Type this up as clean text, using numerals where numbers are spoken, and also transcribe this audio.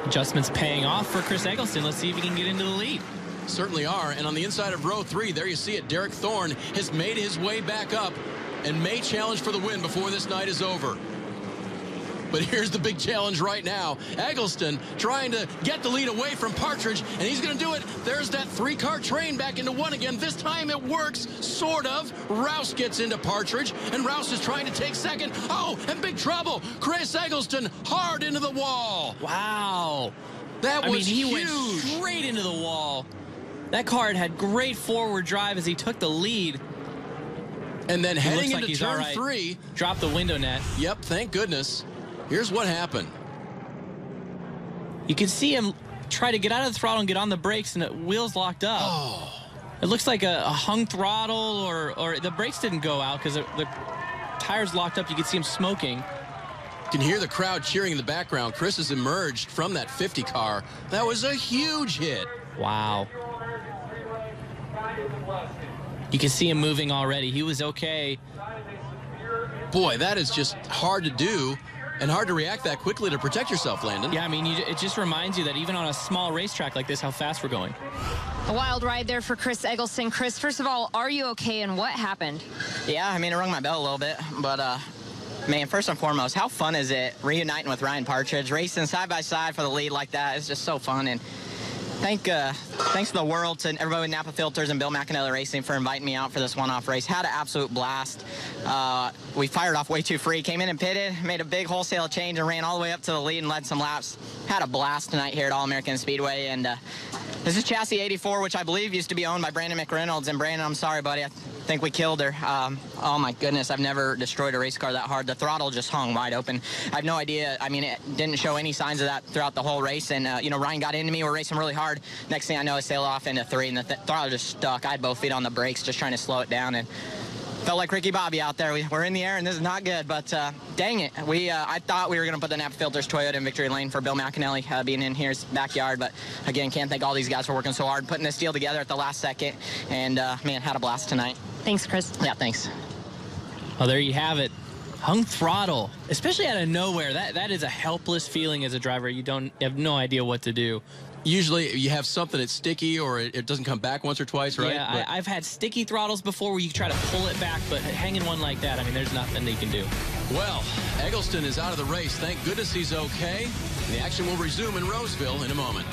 Adjustments paying off for Chris Eggleston. Let's see if he can get into the lead. Certainly are. And on the inside of row 3, there you see it. Derek Thorne has made his way back up and may challenge for the win before this night is over. But here's the big challenge right now. Eggleston trying to get the lead away from Partridge, and he's going to do it. There's that 3-car train back into one again. This time it works, sort of. Rouse gets into Partridge, and Rouse is trying to take second. Oh, and big trouble. Chris Eggleston hard into the wall. Wow. That was he huge. Went straight into the wall. That car had great forward drive as he took the lead. And then heading into turn 3. Drop the window net. Yep, thank goodness. Here's what happened. You can see him try to get out of the throttle and get on the brakes, and the wheels locked up. Oh. It looks like a hung throttle, or the brakes didn't go out because the tires locked up. You can see him smoking. You can hear the crowd cheering in the background. Chris has emerged from that 50 car. That was a huge hit. Wow. You can see him moving already. He was okay. Boy, that is just hard to do. And hard to react that quickly to protect yourself, Landon. Yeah, I mean, it just reminds you that even on a small racetrack like this, how fast we're going. A wild ride there for Chris Eggleston. Chris, first of all, are you okay, and what happened? Yeah, I mean, it rung my bell a little bit, but, man, first and foremost, how fun is it reuniting with Ryan Partridge, racing side by side for the lead like that? It's just so fun, and thanks to the world, to everybody with Napa Filters and Bill McAnally Racing for inviting me out for this one-off race. Had an absolute blast. We fired off way too free, came in and pitted, made a big wholesale change, and ran all the way up to the lead and led some laps. Had a blast tonight here at All-American Speedway, and this is chassis 84, which I believe used to be owned by Brandon McReynolds. And Brandon, I'm sorry, buddy. I think we killed her. Oh, my goodness. I've never destroyed a race car that hard. The throttle just hung wide open. I have no idea. I mean, it didn't show any signs of that throughout the whole race. And, Ryan got into me. We're racing really hard. Next thing I know, I sailed off into 3, and the throttle just stuck. I had both feet on the brakes just trying to slow it down. And felt like Ricky Bobby out there. We're in the air, and this is not good. But dang it. I thought we were going to put the Napa Filters Toyota in victory lane for Bill McAnally being in here's backyard. But, again, can't thank all these guys for working so hard, putting this deal together at the last second. And, man, had a blast tonight. Thanks, Chris. Yeah, thanks. Well, there you have it. Hung throttle, especially out of nowhere. That is a helpless feeling as a driver. You have no idea what to do. Usually you have something that's sticky or it doesn't come back once or twice, right? Yeah, I've had sticky throttles before where you try to pull it back, but hanging one like that, I mean, there's nothing they can do. Well, Eggleston is out of the race. Thank goodness he's okay. The action will resume in Roseville in a moment.